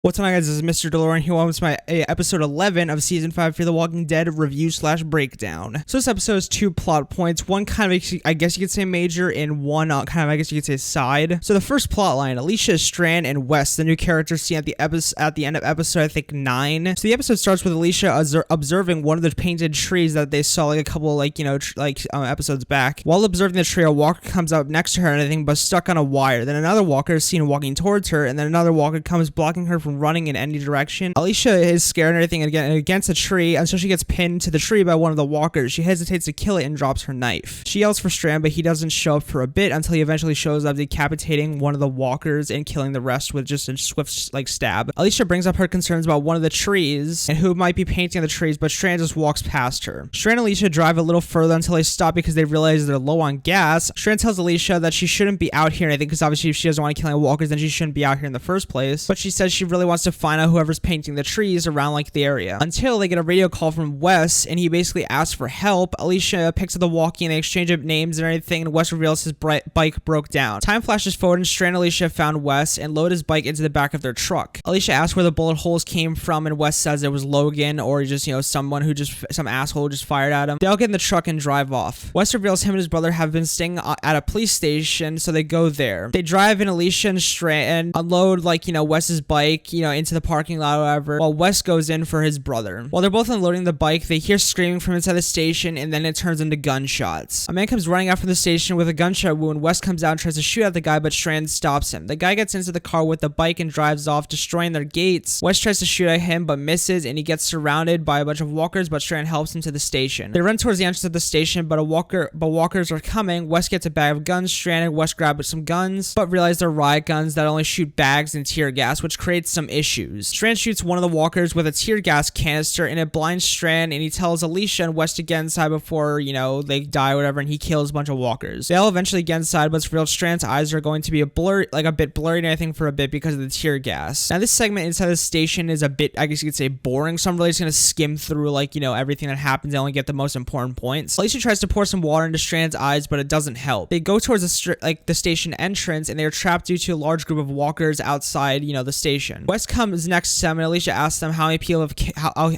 What's up, guys? This is Mr. DeLorean here. Welcome to my episode 11 of Season 5 for The Walking Dead review/breakdown. So this episode has two plot points. One kind of, I guess you could say major, and one kind of, I guess you could say side. So the first plot line, Alicia, Strand, and Wes, the new characters seen at the end of episode, I think, 9. So the episode starts with Alicia observing one of the painted trees that they saw like a couple, episodes back. While observing the tree, a walker comes up next to her and anything but stuck on a wire. Then another walker is seen walking towards her, and then another walker comes blocking her from running in any direction. Alicia is scared and everything against a tree until she gets pinned to the tree by one of the walkers. She hesitates to kill it and drops her knife. She yells for Strand, but he doesn't show up for a bit until he eventually shows up, decapitating one of the walkers and killing the rest with just a swift stab. Alicia brings up her concerns about one of the trees and who might be painting the trees, but Strand just walks past her. Strand and Alicia drive a little further until they stop because they realize they're low on gas. Strand tells Alicia that she shouldn't be out here, and I think because obviously if she doesn't want to kill any walkers, then she shouldn't be out here in the first place. But she says she really wants to find out whoever's painting the trees around the area. Until they get a radio call from Wes, and he basically asks for help. Alicia picks up the walkie and they exchange up names and everything, and Wes reveals his bike broke down. Time flashes forward and Strand and Alicia found Wes and load his bike into the back of their truck. Alicia asks where the bullet holes came from, and Wes says it was Logan, or just, some asshole just fired at him. They all get in the truck and drive off. Wes reveals him and his brother have been staying at a police station, so they go there. They drive in Alicia and Strand and unload Wes's bike, into the parking lot or whatever, while Wes goes in for his brother. While they're both unloading the bike, they hear screaming from inside the station, and then it turns into gunshots. A man comes running out from the station with a gunshot wound. Wes comes out and tries to shoot at the guy, but Strand stops him. The guy gets into the car with the bike and drives off, destroying their gates. Wes tries to shoot at him, but misses, and he gets surrounded by a bunch of walkers, but Strand helps him to the station. They run towards the entrance of the station, but walkers are coming. Wes gets a bag of guns. Strand and Wes grab some guns, but realize they're riot guns that only shoot bags and tear gas, which creates some issues. Strand shoots one of the walkers with a tear gas canister, and it blinds Strand, and he tells Alicia and Wes to get inside before, they die or whatever, and he kills a bunch of walkers. They all eventually get inside, but it's revealed Strand's eyes are going to be a bit blurry and everything for a bit because of the tear gas. Now, this segment inside the station is a bit, I guess you could say, boring, so I'm really just going to skim through, everything that happens and only get the most important points. Alicia tries to pour some water into Strand's eyes, but it doesn't help. They go towards the station entrance, and they are trapped due to a large group of walkers outside, the station. Wes comes next to them, and Alicia asks them how many people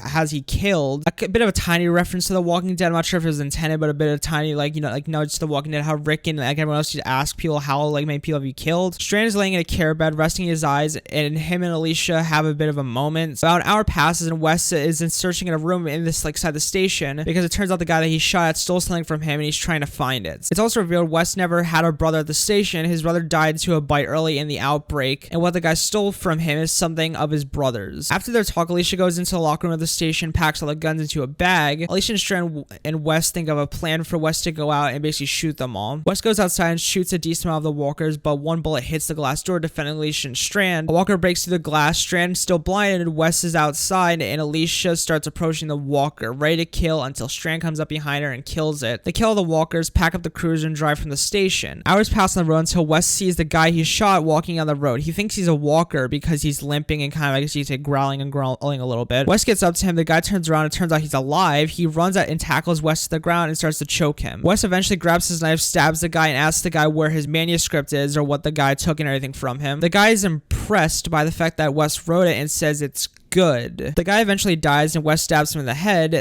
has he killed. A bit of a tiny reference to The Walking Dead. I'm not sure if it was intended, but a bit of tiny, nudge to The Walking Dead, how Rick and everyone else used to ask people how many people have you killed. Strand is laying in a care bed, resting his eyes, and him and Alicia have a bit of a moment. About an hour passes, and Wes is searching in a room in this side the station because it turns out the guy that he shot at stole something from him, and he's trying to find it. It's also revealed Wes never had a brother at the station. His brother died to a bite early in the outbreak, and what the guy stole from him is something of his brother's. After their talk, Alicia goes into the locker room of the station, packs all the guns into a bag. Alicia and Strand and Wes think of a plan for Wes to go out and basically shoot them all. Wes goes outside and shoots a decent amount of the walkers, but one bullet hits the glass door, defending Alicia and Strand. A walker breaks through the glass. Strand still blinded. Wes is outside, and Alicia starts approaching the walker, ready to kill until Strand comes up behind her and kills it. They kill all the walkers, pack up the cruiser, and drive from the station. Hours pass on the road until Wes sees the guy he shot walking on the road. He thinks he's a walker because he's limping and kind of, I guess you could say, growling a little bit. Wes gets up to him. The guy turns around and turns out he's alive. He runs out and tackles Wes to the ground and starts to choke him. Wes eventually grabs his knife, stabs the guy, and asks the guy where his manuscript is or what the guy took and everything from him. The guy is impressed by the fact that Wes wrote it and says it's good. The guy eventually dies and Wes stabs him in the head.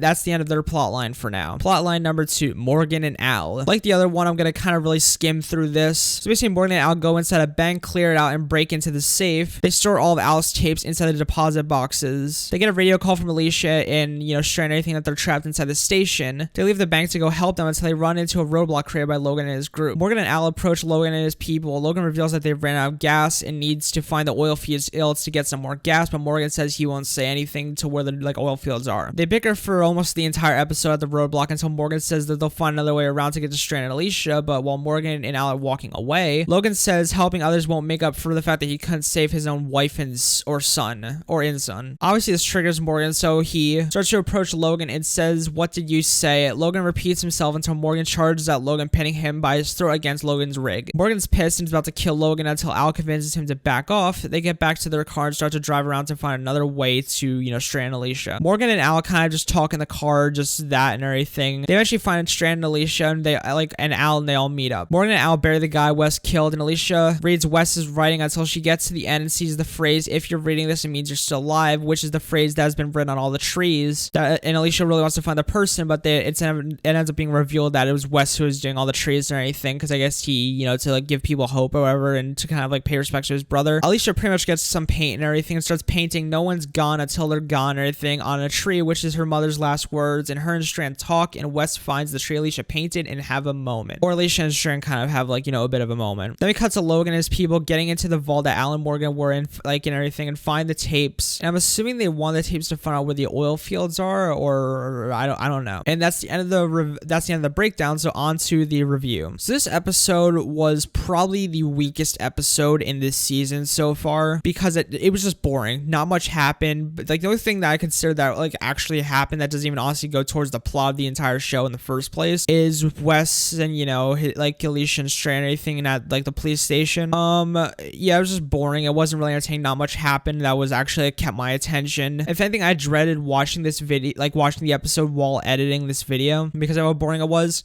That's the end of their plot line for now. Plot line number 2, Morgan and Al. Like the other one, I'm gonna kind of really skim through this. So basically, Morgan and Al go inside a bank, clear it out, and break into the safe. They store all of Al's tapes inside the deposit boxes. They get a radio call from Alicia and, Strand and everything that they're trapped inside the station. They leave the bank to go help them until they run into a roadblock created by Logan and his group. Morgan and Al approach Logan and his people. Logan reveals that they've ran out of gas and needs to find the oil fields to get some more gas, but Morgan says he won't say anything to where the oil fields are. They bicker for almost the entire episode at the roadblock until Morgan says that they'll find another way around to get to Strand and Alicia, but while Morgan and Al are walking away, Logan says helping others won't make up for the fact that he couldn't save his own wife or son. Obviously, this triggers Morgan, so he starts to approach Logan and says, "What did you say?" Logan repeats himself until Morgan charges at Logan, pinning him by his throat against Logan's rig. Morgan's pissed and is about to kill Logan until Al convinces him to back off. They get back to their car and start to drive around to find find another way to, you know, strand Alicia. Morgan and Al kind of just talk in the car, just that and everything. They eventually find strand Alicia, and Al and they all meet up. Morgan and Al bury the guy Wes killed, and Alicia reads Wes's writing until she gets to the end and sees the phrase, "If you're reading this, it means you're still alive," which is the phrase that has been written on all the trees. And Alicia really wants to find the person, but it ends up being revealed that it was Wes who was doing all the trees and everything, because I guess he, you know, to like give people hope or whatever, and to kind of like pay respect to his brother. Alicia pretty much gets some paint and everything and starts painting "No one's gone until they're gone" and everything on a tree, which is her mother's last words. And her and Strand talk, and Wes finds the tree Alicia painted and have a moment. Or Alicia and Strand kind of have like, you know, a bit of a moment. Then we cut to Logan and his people getting into the vault that Al and Morgan were in, like, and everything, and find the tapes. And I'm assuming they want the tapes to find out where the oil fields are, or I don't know. And that's the end of the breakdown. So on to the review. So this episode was probably the weakest episode in this season so far, because it was just boring. Not much happened. But like the only thing that I consider that like actually happened that doesn't even honestly go towards the plot of the entire show in the first place is Wes and, you know, like Alicia and Strand and everything at like the police station. Yeah, it was just boring. It wasn't really entertaining. Not much happened that was actually kept my attention. If anything, I dreaded watching this video, like watching the episode while editing this video, because of how boring it was.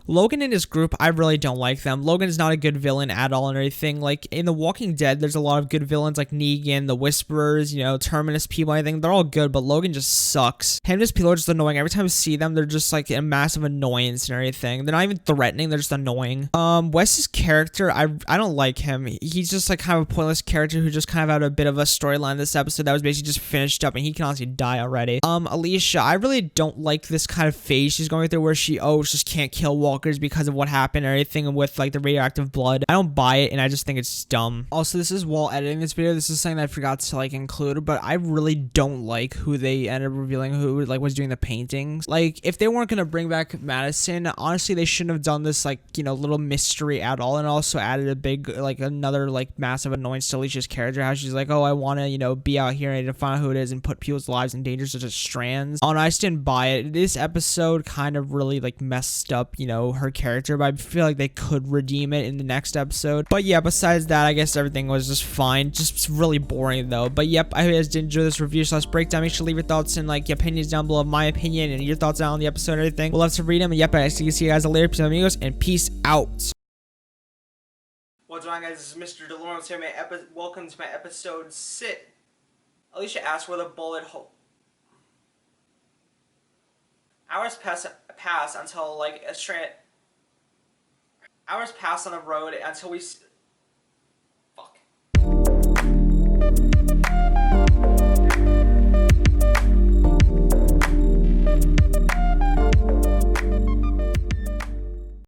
Logan and his group, I really don't like them. Logan is not a good villain at all and everything. Like, in The Walking Dead, there's a lot of good villains like Negan, the Whisperers, you know, Terminus people, I think. They're all good, but Logan just sucks. Him and his people are just annoying. Every time I see them, they're just like a massive annoyance and everything. They're not even threatening, they're just annoying. Wes's character, I don't like him. He's just like kind of a pointless character who just kind of had a bit of a storyline this episode that was basically just finished up, and he can honestly die already. Alicia, I really don't like this kind of phase she's going through where she just can't kill walkers because of what happened and everything with like the radioactive blood. I don't buy it, and I just think it's dumb. Also, this is while editing this video, this is something that I forgot to like include, but I really don't like who they ended up revealing who like was doing the paintings. Like, if they weren't gonna bring back Madison, honestly they shouldn't have done this like, you know, little mystery at all, and also added a big like another like massive annoyance to Alicia's character, how she's like, oh, I want to, you know, be out here and I need to find out who it is and put people's lives in danger, such as Strands. Oh, no, I just didn't buy it. This episode kind of really like messed up, you know, her character, but I feel like they could redeem it in the next episode. But yeah, besides that, I guess everything was just fine. Just really boring though. But yep, I hope you guys did enjoy this review / breakdown. Make sure to leave your thoughts and like your opinions down below, my opinion and your thoughts on the episode and everything. We'll love to read them. And yep, I see you guys later. Peace out, amigos, and peace out. What's going on, guys? This is Mr. DeLorean here. Welcome to my episode Sit. Alicia asked where the bullet hole. Hours pass until like a strand. Hours pass on the road until we